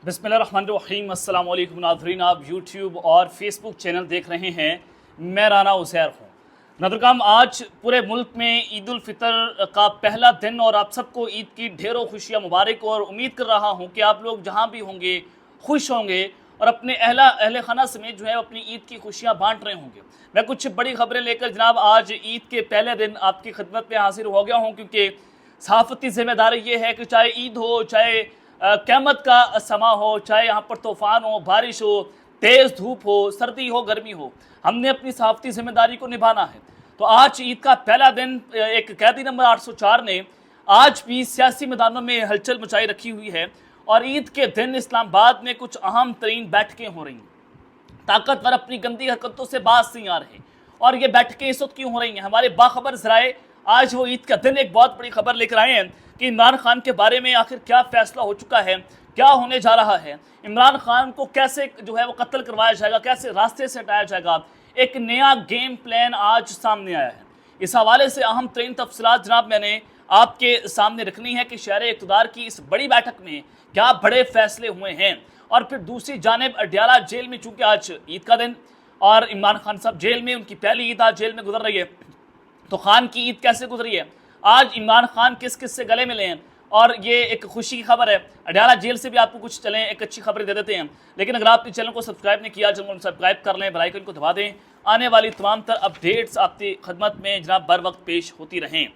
बिस्मिल्लाहिर्रहमानिर्रहीम। अस्सलाम वालेकुम नाज़रीन, आप यूट्यूब और फेसबुक चैनल देख रहे हैं। मैं राना उज़ैर हूँ। नाज़रीन, आज पूरे मुल्क में ईद उल फ़ितर का पहला दिन और आप सबको ईद की ढेरों खुशियाँ मुबारक। और उम्मीद कर रहा हूँ कि आप लोग जहाँ भी होंगे खुश होंगे और अपने अहले खाना समेत जो है अपनी ईद की खुशियाँ बांट रहे होंगे। मैं कुछ बड़ी खबरें लेकर जनाब आज ईद के पहले दिन आपकी खिदमत में हाजिर हो गया हूँ, क्योंकि सहाफ़ती ज़िम्मेदारी ये है कि चाहे ईद हो, चाहे क़यामत का समा हो, चाहे यहाँ पर तूफ़ान हो, बारिश हो, तेज़ धूप हो, सर्दी हो, गर्मी हो, हमने अपनी सहाफ़ती ज़िम्मेदारी को निभाना है। तो आज ईद का पहला दिन एक कैदी नंबर 804 ने आज भी सियासी मैदानों में हलचल मचाई रखी हुई है। और ईद के दिन इस्लामाबाद में कुछ अहम तरीन बैठकें हो रही हैं। ताकतवर अपनी गंदी हरकतों से बाज नहीं आ रहे। और ये बैठकें इस वक्त क्यों हो रही हैं? हमारे बाखबर ज़राए आज वो ईद का दिन एक बहुत बड़ी खबर लेकर आए हैं कि इमरान खान के बारे में आखिर क्या फैसला हो चुका है, क्या होने जा रहा है, इमरान खान को कैसे जो है वो कत्ल करवाया जाएगा, कैसे रास्ते से हटाया जाएगा। एक नया गेम प्लान आज सामने आया है। इस हवाले से अहम तरीन तफसीलात जनाब मैंने आपके सामने रखनी है कि शहर इक़्तिदार की इस बड़ी बैठक में क्या बड़े फैसले हुए हैं। और फिर दूसरी जानिब अडयाला जेल में, चूंकि आज ईद का दिन और इमरान खान साहब जेल में, उनकी पहली ईद आज जेल में गुजर रही है, तो खान की ईद कैसे गुजरी है, आज इमरान खान किस किस से गले मिले हैं। और ये एक खुशी की खबर है। अडयाला जेल से भी आपको कुछ चलें एक अच्छी खबर दे देते हैं। लेकिन अगर आप इस चैनल को सब्सक्राइब नहीं किया, चैनल को सब्सक्राइब कर लें, बेल आइकन को दबा दें। आने वाली तमाम तर अपडेट्स आपकी खदमत में जनाब बर वक्त पेश होती रहें।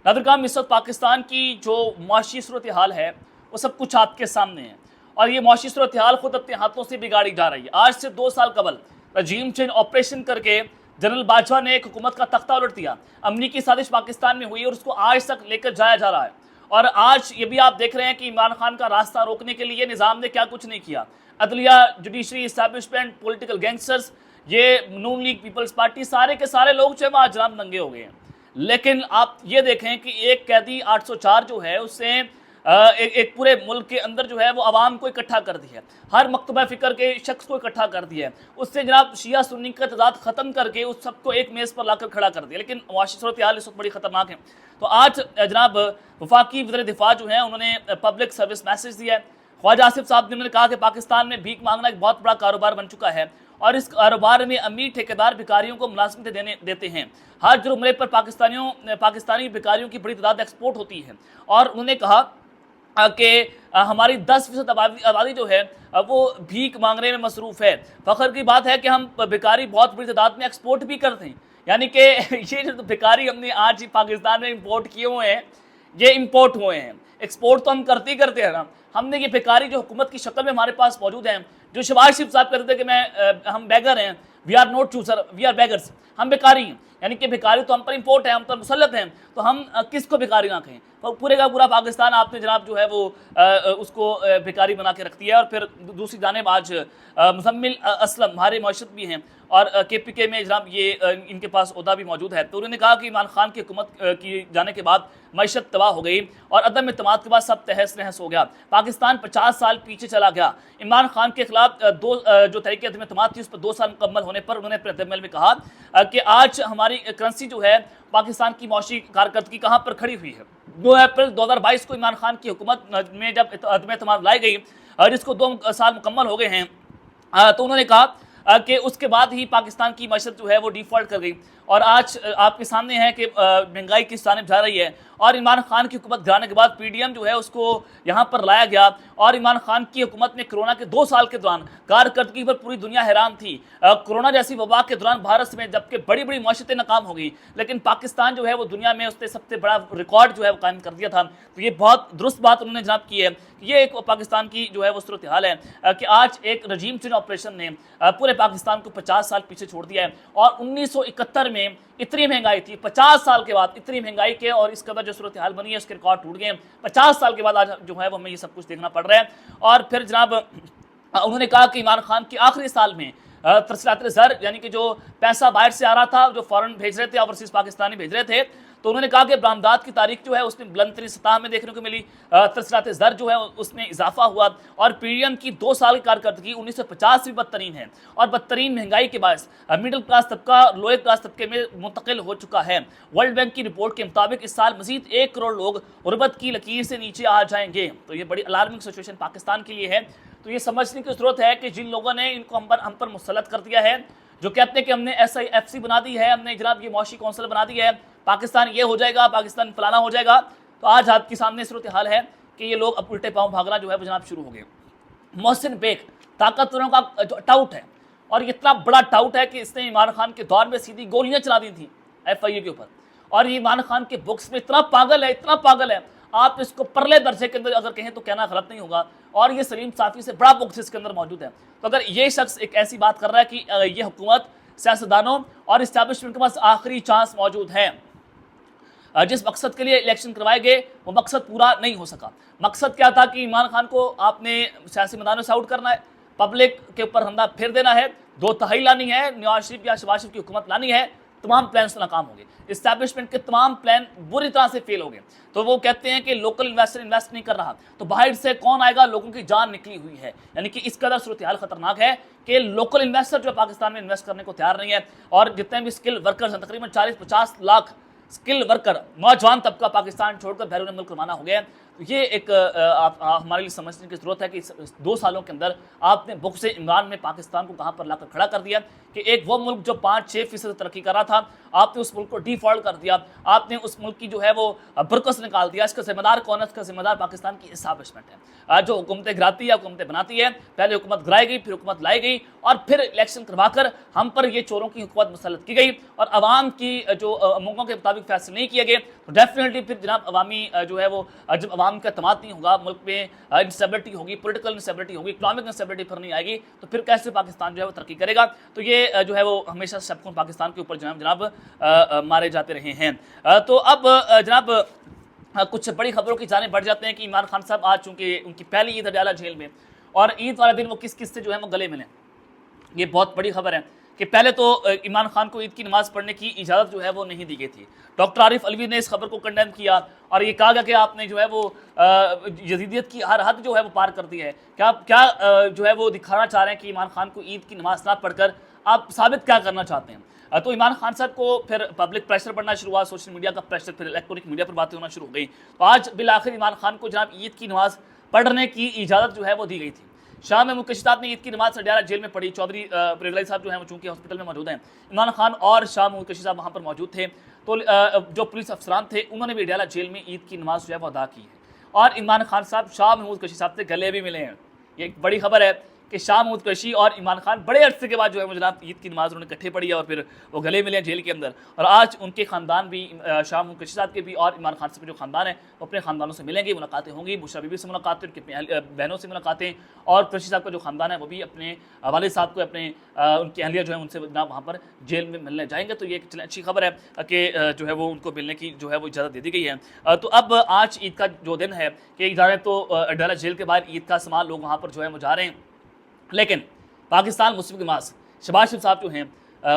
नाज़रीन, इस वक्त पाकिस्तान की जो मुआशी सूरत हाल है वो सब कुछ आपके सामने है। और ये मुआशी सूरत हाल खुद अपने हाथों से बिगाड़ी जा रही है। आज से 2 साल कबल रजीम चेंज ऑपरेशन करके जनरल बाजवा ने एक हुकूमत का तख्ता उलट दिया। अमनी की साजिश पाकिस्तान में हुई और उसको आज तक लेकर जाया जा रहा है। और आज ये भी आप देख रहे हैं कि इमरान खान का रास्ता रोकने के लिए निज़ाम ने क्या कुछ नहीं किया। अदलिया, जुडिशरी इस्टेब्लिशमेंट, पॉलिटिकल गैंगस्टर्स, ये नून लीग, पीपल्स पार्टी, सारे के सारे लोग जो है आज जनाब नंगे हो गए हैं। लेकिन आप ये देखें कि एक कैदी 804 जो है उससे एक पूरे मुल्क के अंदर जो है वो आवाम को इकट्ठा कर दिया है। हर मकतबा फ़िक्र के शख्स को इकट्ठा कर दिया है। उससे जनाब शिया सुन्नी का तजाद ख़त्म करके उस सबको एक मेज़ पर लाकर खड़ा कर दिया। लेकिन मुआशी सूरत हाल इस वक्त बड़ी ख़तरनाक है। तो आज जनाब वफाकी वज़ीर दिफा जो है उन्होंने पब्लिक सर्विस मैसेज दिया है। ख्वाजा आसिफ साहब ने उन्होंने कहा कि पाकिस्तान में भीख मांगना एक बहुत बड़ा कारोबार बन चुका है और इस कारोबार में अमीर ठेकेदार भिखारियों को मुलाजमतें देते हैं। हर जुर्मरे पर पाकिस्तानी भिखारियों की बड़ी तादाद एक्सपोर्ट होती है। और उन्होंने कहा कि हमारी 10% आबादी जो है वो भीख मांगने में मसरूफ़ है। फ़ख्र की बात है कि हम भिखारी बहुत बड़ी तादाद में एक्सपोर्ट भी करते हैं। यानी कि ये जो भिखारी हमने आज पाकिस्तान में इंपोर्ट किए हुए हैं, ये इंपोर्ट हुए हैं। एक्सपोर्ट तो हम करते ही करते हैं ना। हमने ये भिखारी जो हुकूमत की शक्ल में हमारे पास मौजूद हैं, जो शहबाज शरीफ साहब कहते थे कि हम बैगर हैं, we are not chooser, we are beggars, हम भिखारी हैं। यानी कि भिखारी तो हम पर इंपोर्ट है, हम पर मुसल्लत हैं, तो हम किसको भिखारी ना कहें। तो पूरे का पूरा पाकिस्तान आपने जनाब जो है वो उसको भिखारी बना के रख दिया है। और फिर दूसरी जानिब आज मुज़म्मिल असलम हमारे मशरत भी हैं और KPK में जनाब ये इनके पास ओहदा भी मौजूद है। तो उन्होंने कहा कि इमरान खान की हुकूमत की जाने के बाद मईशत तबाह हो गई और अदम एतमाद के बाद सब तहस नहस हो गया। पाकिस्तान 50 साल पीछे चला गया। इमरान खान के खिलाफ जो तहरीक अदम एतमाद थी उस पर 2 साल मुकम्मल होने पर उन्होंने अपने रद्द-ए-अमल में कहा कि आज हमारी करेंसी जो है पाकिस्तान की मौशी कारकर्दगी कहाँ पर खड़ी हुई है। 2 अप्रैल 2022 को इमरान खान की हुकूमत में जब अदम एतमाद लाई गई और जिसको 2 साल मुकम्मल हो गए हैं, तो उन्होंने कहा कि उसके बाद ही पाकिस्तान की मईशत जो है वो डिफ़ॉल्ट कर गई। और आज आपके सामने है कि महंगाई किस जानिब जा रही है। और इमरान खान की हुकूमत गिराने के बाद PDM जो है उसको यहाँ पर लाया गया। और इमरान खान की हुकूमत में कोरोना के 2 साल के दौरान कारकर्दगी पर पूरी दुनिया हैरान थी। कोरोना जैसी वबा के दौरान भारत में जबकि बड़ी बड़ी मईशतें नाकाम हो गई, लेकिन पाकिस्तान जो है वो दुनिया में उसने सबसे बड़ा रिकॉर्ड जो है वो कायम कर दिया था। तो ये बहुत दुरुस्त बात उन्होंने जनाब की है। ये एक पाकिस्तान की जो है वो सूरत हाल है कि आज एक रजीम चेंज ऑपरेशन ने पूरे पाकिस्तान को 50 साल पीछे छोड़ दिया है। और 1971 में इतनी महंगाई थी, 50 साल के बाद इतनी महंगाई के और इस कदर जो सूरत हाल बनी है उसके रिकॉर्ड टूट गए। 50 साल के बाद आज जो है वो हमें ये सब कुछ देखना पड़ रहा है। और फिर जनाब उन्होंने कहा कि इमरान खान के आखिरी साल में तरसलात ज़र यानी कि जो पैसा बाहर से आ रहा था, जो फ़ॉरेन भेज रहे थे, ओवरसीज़ पाकिस्तानी भेज रहे थे, तो उन्होंने कहा कि बरामदात की तारीख जो है उसमें बुलंद तरीन सतह में देखने को मिली। तरसलात ज़र जो है उसमें इजाफा हुआ। और PDM की 2 साल की कारकर्दगी 1950 से भी बदतरीन है। और बदतरीन महंगाई के बायस मिडिल क्लास तबका लोअर क्लास तबके में मुंतकिल हो चुका है। वर्ल्ड बैंक की रिपोर्ट के मुताबिक इस साल मजीद 1 करोड़ लोग गुर्बत की लकीर से नीचे आ जाएंगे। तो ये बड़ी अलार्मिंग सिचुएशन पाकिस्तान के लिए है। तो ये समझने की जरूरत है कि जिन लोगों ने इनको हम पर मुसलत कर दिया है, जो कहते हैं कि हमने SIFC बना दी है, हमने जनाब ये मौशी कौंसिल बना दी है, पाकिस्तान ये हो जाएगा, पाकिस्तान फलाना हो जाएगा, तो आज आपके सामने सूरत हाल है कि ये लोग अब उल्टे पांव भागना जो है वो जनाब शुरू हो गए। मोहसिन बेग ताकतवरों का टाउट है, और इतना बड़ा टाउट है कि इसने इमरान खान के दौर में सीधी गोलियां चला दी थी FIA के ऊपर, और ये इमरान खान के बुक्स में इतना पागल है, इतना पागल है, आप इसको परले दर्जे के अंदर अगर कहें तो कहना गलत नहीं होगा, और ये सलीम साफ़ी से बड़ा बुक्स इसके अंदर मौजूद है। तो अगर ये शख्स एक ऐसी बात कर रहा है कि ये हुकूमत, सियासतदानों और इस्टेब्लिशमेंट के पास आखिरी चांस मौजूद है, जिस मकसद के लिए इलेक्शन करवाए गए वो मकसद पूरा नहीं हो सका। मकसद क्या था कि इमरान खान को आपने सियासी मैदानों से आउट करना है, पब्लिक के ऊपर हमला फिर देना है, 2 तिहाई लानी है, नवाज शरीफ या शहबाज शरीफ की हुकूमत लानी है। तमाम प्लान नाकाम हो गए, इस्टेब्लिशमेंट के तमाम प्लान बुरी तरह से फेल हो गए। तो वो कहते हैं कि लोकल इन्वेस्टर इन्वेस्ट नहीं कर रहा, तो बाहर से कौन आएगा, लोगों की जान निकली हुई है। यानी कि इस कदर सूरत हाल खतरनाक है कि लोकल इन्वेस्टर जो पाकिस्तान में इन्वेस्ट करने को तैयार नहीं है, और जितने भी स्किल वर्कर्स हैं, तकरीबन 40-50 लाख स्किल वर्कर, नौजवान तबका पाकिस्तान छोड़कर बैरून मुल्क रवाना हो गया। तो ये एक हमारे लिए समझने की जरूरत है कि इस 2 सालों के अंदर आपने बुक से इमरान में पाकिस्तान को कहाँ पर लाकर खड़ा कर दिया कि एक वो मुल्क जो 5-6% तरक्की कर रहा था, आपने उस मुल्क को डिफॉल्ट कर दिया, आपने उस मुल्क की जो है वो बरकस निकाल दिया। इसका जिम्मेदार कौन है? इसका जिम्मेदार पाकिस्तान की इस्टेब्लिशमेंट है, जो हुकूमतें गिराती है, हुकूमतें बनाती है। पहले हुकूमत गिराई गई, फिर हुकूमत लाई गई, और फिर इलेक्शन करवाकर हम पर ये चोरों की हुकूमत मुसल्लत की गई, और अवाम की जो मौकों के मुताबिक फैसले नहीं किए गए, तो डेफिनेटली फिर जनाब अवामी जो है वो, जब अवाम का अतमाद नहीं होगा, मुल्क में इंस्टेबिलिटी होगी, पॉलिटिकल इंस्टेबिलिटी होगी, इकोनॉमिक इंस्टेबिलिटी फिर नहीं आएगी, तो फिर कैसे पाकिस्तान जो है वो तरक्की करेगा। तो ये जो है वो हमेशा शब्द पाकिस्तान के ऊपर जनाब मारे जाते रहे हैं। तो अब जनाब कुछ बड़ी खबरों की जाने बढ़ जाते हैं कि इमरान खान साहब आज चूंकि उनकी पहली ईद अडाला जेल में, और ईद वाले दिन वो किस किस से जो है वो गले मिले। ये बहुत बड़ी खबर है कि पहले तो इमरान खान को ईद की नमाज़ पढ़ने की इजाज़त जो है वो नहीं दी गई थी। डॉक्टर आरिफ अलवी ने इस खबर को कंडेम किया, और ये कहा गया कि आपने जो है वो यजीदियत की हर हद जो है वो पार कर दी है। क्या जो है वो दिखाना चाह रहे हैं कि इमरान खान को ईद की नमाज़ ना पढ़कर आप साबित क्या करना चाहते हैं? तो इमरान खान साहब को फिर पब्लिक प्रेशर बढ़ना शुरू हुआ, सोशल मीडिया का प्रेशर, फिर इलेक्ट्रॉनिक मीडिया पर बातें होना शुरू हो गई। तो आज बिल आखिर इमरान खान को जनाब ईद की नमाज़ पढ़ने की इजाज़त जो है वो दी गई थी। शाम में मुकेश साहब ने ईद की नमाज अडाला जेल में पढ़ी। चौधरी प्रिवलाई साहब जो हैं वो चूंकि हॉस्पिटल में मौजूद हैं, इमरान खान और शाह मुकेश साहब वहाँ पर मौजूद थे। तो जो पुलिस अफसरान थे उन्होंने भी अडाला जेल में ईद की नमाज जो है वो अदा की है, और इमरान खान साहब शाह महमूद कुरैशी साहब से गले भी मिले हैं। ये एक बड़ी खबर है कि शाह महमूद कुरैशी और इमरान खान बड़े अरसे के बाद जो है वो जनाब ईद की नमाज उन्होंने इकट्ठे पढ़ी है, और फिर वो गले मिले हैं जेल के अंदर। और आज उनके ख़ानदान भी, शाह महमूद कुरैशी साहब के भी और इमरान खान साहब के जो ख़ानदान है वो अपने ख़ानदानों से मिलेंगे, मुलाकातें होंगी, बुशरा बीबी से मुलाकातें, उनकी बहनों से मुलाकातें, और कुरैशी साहब का जो ख़ानदान है वो भी अपने वालिद साहब को, अपने उनकी अहलिया जो है उनसे जनाब वहाँ पर जेल में मिलने जाएंगे। तो ये एक अच्छी खबर है कि जो है वो उनको मिलने की जो है वो इजाज़त दे दी गई है। तो अब आज ईद का जो दिन है कि जाने तो अडाला जेल के बाहर ईद का सामान लोग वहाँ पर जो है वो जा रहे हैं, लेकिन पाकिस्तान मुस्लिम नमाज शहबाज शरीफ साहब जो हैं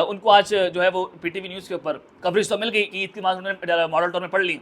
उनको आज जो है वो PTV न्यूज़ के ऊपर कवरेज तो मिल गई कि ईद की नमाज उन्होंने मॉडल टाउन में पढ़ ली,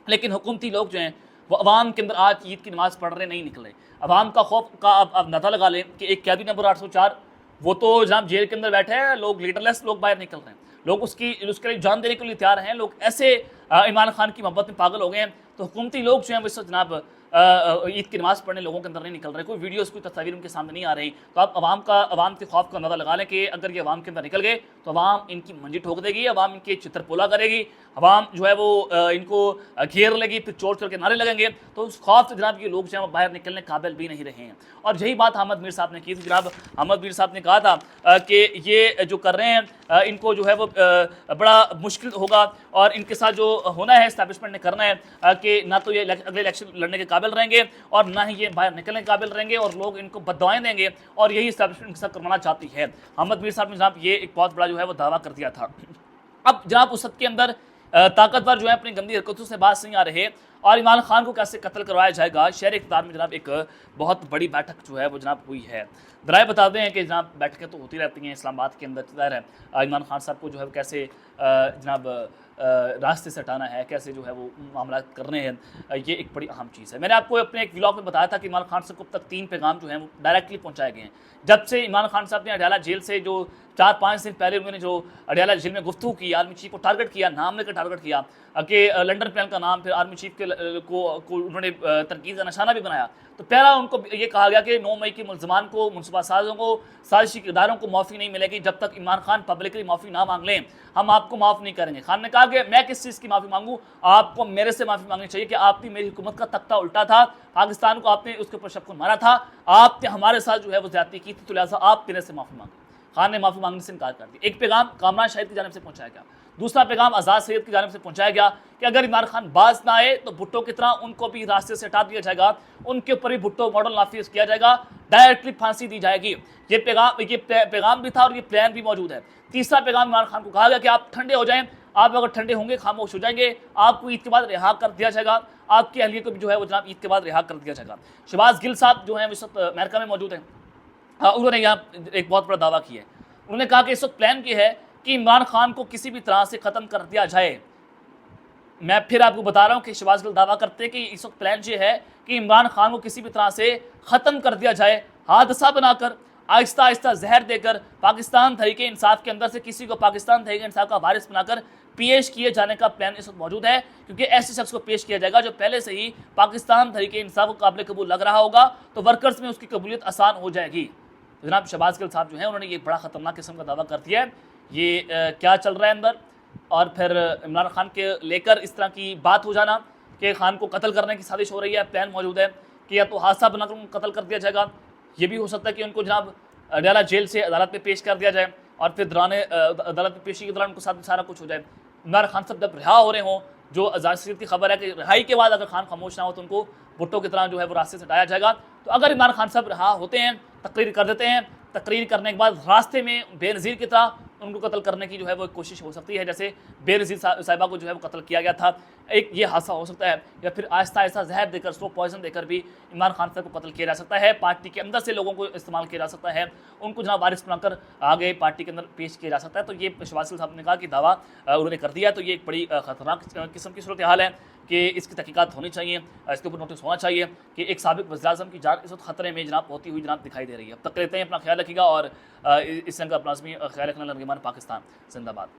लेकिन हुकूमती लोग जो हैं वो अवाम के अंदर आज ईद की नमाज़ पढ़ रहे नहीं निकल रहे। अवाम का खौफ का अब अंदाज़ा लगा लें कि एक कैदी नंबर 804 वो तो जनाब जेल के अंदर बैठे हैं, लोग लीडरलेस लोग बाहर निकल रहे हैं, लोग उसके लिए जान देने के लिए तैयार हैं, लोग ऐसे इमरान खान की मोहब्बत में पागल हो गए हैं। तो हुकूमती लोग जो हैं वो इस वक्त जनाब ईद की नमाज़ पढ़ने लोगों के अंदर नहीं निकल रहे, कोई वीडियोस कोई तस्वीर उनके सामने नहीं आ रही। तो आप अवाम के खौफ का अंदाज़ा लगा लें कि अगर ये अवाम के अंदर निकल गए तो अवाम इनकी मंजी ठोक देगी, अवाम इनके चित्रपोला करेगी, अवाम जो है वो इनको घेर लेगी, फिर चोर चोर के नारे लगेंगे। तो उस खौफ से जनाब ये लोग जो है बाहर निकलने काबिल भी नहीं रहे हैं। और यही बात अहमद मीर साहब ने की थी। जनाब अहमद मीर साहब ने कहा था कि ये जो कर रहे हैं इनको जो है वो बड़ा मुश्किल होगा, और इनके साथ जो होना है इस्टेब्लिशमेंट ने करना है कि ना तो ये अगले इलेक्शन लड़ने के काबिल रहेंगे और ना ही ये बाहर निकलने के काबिल रहेंगे, और लोग इनको बददुआएं देंगे, और यही इस्टेब्लिशमेंट के साथ करवाना चाहती है। अहमद मीर साहब ने जनाब ये एक बहुत बड़ा जो है वो दावा कर दिया था। अब जनाब उस सब के अंदर ताकतवर जो है अपनी गंदी हरकतों से बात नहीं आ रहे, और इमरान खान को कैसे कत्ल करवाया जाएगा, शहर इक़्तिदार में जनाब एक बहुत बड़ी बैठक जो है वो जनाब हुई है। दराए बताते हैं कि जनाब बैठकें तो होती रहती हैं इस्लामाबाद के अंदर, ज़ाहिर है इमरान खान साहब को जो है कैसे जनाब रास्ते से हटाना है, कैसे जो है वो मामला करने हैं, ये एक बड़ी अहम चीज़ है। मैंने आपको अपने एक व्लॉग में बताया था कि इमरान खान साहब को अब तक 3 पैगाम जो हैं वो डायरेक्टली पहुंचाए गए हैं। जब से इमरान खान साहब ने अडाला जेल से जो 4-5 दिन पहले उन्होंने जो अडाला जेल में गुफ्तगू की, आर्मी चीफ को टारगेट किया, नाम लेकर टारगेट किया कि लंदन प्लान का नाम, फिर आर्मी चीफ के को उन्होंने तनकीद का निशाना भी बनाया। तो पहला उनको ये कहा गया कि 9 मई के मुलजमान को, मुनसूबा साजों को, साजिशी किरदारों को माफ़ी नहीं मिलेगी जब तक इमरान खान पब्लिकली माफ़ी ना मांग लें, हम आपको माफ़ नहीं करेंगे। खान ने कहा कि मैं किस चीज़ की माफ़ी मांगूँ, आपको मेरे से माफ़ी मांगनी चाहिए कि आपने मेरी हुकूमत का तख्ता उल्टा था, पाकिस्तान को आपने उसके ऊपर शबकुन मारा था, आपने हमारे साथ जो है वो ज्यादती की थी, तो लिहाजा आप मेरे से माफ़ी मांगे। खान ने माफ़ी मांगने से इनकार कर दिया। एक पैगाम कामरान शाहिद की जानिब से पहुंचाया गया, दूसरा पैगाम आज़ाद सैयद की जानिब से पहुंचाया गया कि अगर इमरान खान बाज ना आए तो भुट्टो की तरह उनको भी रास्ते से हटा दिया जाएगा, उनके ऊपर भी भुट्टो मॉडल नाफिज किया जाएगा, डायरेक्टली फांसी दी जाएगी। ये पैगाम भी था और ये प्लान भी मौजूद है। तीसरा पैगाम इमरान खान को कहा गया कि आप ठंडे हो जाएं, आप अगर ठंडे होंगे, खामोश हो जाएंगे, आपको ईद के बाद रिहा कर दिया जाएगा, आपकी अहलियत को भी जो है वो जनाब ईद के बाद रिहा कर दिया जाएगा। शहबाज गिल साहब जो है इस वक्त अमेरिका में मौजूद हैं। उन्होंने यहाँ एक बहुत बड़ा दावा किया है। उन्होंने कहा कि इस वक्त प्लान ये है कि इमरान खान को किसी भी तरह से ख़त्म कर दिया जाए। मैं फिर आपको बता रहा हूँ कि शहबाज गिल दावा करते हैं कि इस वक्त प्लान ये है कि इमरान खान को किसी भी तरह से ख़त्म कर दिया जाए, हादसा बनाकर, आहिस्ता आहिस्ता जहर देकर, पाकिस्तान तहरीके इंसाफ के अंदर से किसी को पाकिस्तान तहरीके इंसाफ का वारिस बनाकर पेश किए जाने का प्लान इस वक्त मौजूद है, क्योंकि ऐसे शख्स को पेश किया जाएगा जो पहले से ही पाकिस्तान तहरीके इंसाफ को काबिल कबूल लग रहा होगा, तो वर्कर्स में उसकी कबूलियत आसान हो जाएगी। जनाब शहबाज गिल साहब जो है उन्होंने ये बड़ा ख़तरनाक किस्म का दावा कर दिया है। ये क्या चल रहा है अंदर, और फिर इमरान खान के लेकर इस तरह की बात हो जाना कि खान को कत्ल करने की साजिश हो रही है, प्लान मौजूद है कि या तो हादसा बनाकर उनको कत्ल कर दिया जाएगा, ये भी हो सकता है कि उनको जनाब अडयाला जेल से अदालत में पेश कर दिया जाए और फिर दौरान अदालत में पेशी के दौरान उनको साथ सारा कुछ हो जाए। इमरान खान साहब जब रिहा हो रहे हों, जो आज़ाद सैयद की खबर है कि रिहाई के बाद अगर खान खामोश ना हो तो उनको भुट्टो की तरह जो है वो रास्ते से हटाया जाएगा। तो अगर इमरान खान साहब रिहा होते हैं, तकरीर कर देते हैं, तकरीर करने के बाद रास्ते में बेनज़ीर की तरह उनको कत्ल करने की जो है वो एक कोशिश हो सकती है, जैसे बेनज़ीर साहिबा को जो है वो कत्ल किया गया था। एक ये हादसा हो सकता है, या फिर आहिस्ता आहिस्ता जहर देकर, स्लो पॉइजन देकर भी इमरान खान साहब को कत्ल किया जा सकता है। पार्टी के अंदर से लोगों को इस्तेमाल किया जा सकता है, उनको जनाब वारिस बनाकर आगे पार्टी के अंदर पेश किया जा सकता है। तो ये शहबाज गिल साहब ने कहा कि दावा उन्होंने कर दिया, तो ये एक बड़ी ख़तरनाक किस्म की सूरत हाल है कि इसकी तहकीकात होनी चाहिए, इसके ऊपर नोटिस होना चाहिए कि एक साबिक वज़ीर-ए-आज़म की जान इस वक्त खतरे में जनाब होती हुई जनाब दिखाई दे रही है। अब तक लेते हैं, अपना ख्याल रखिएगा और इस संग अपना ख्याल रखना। लंगेमान पाकिस्तान जिंदाबाद।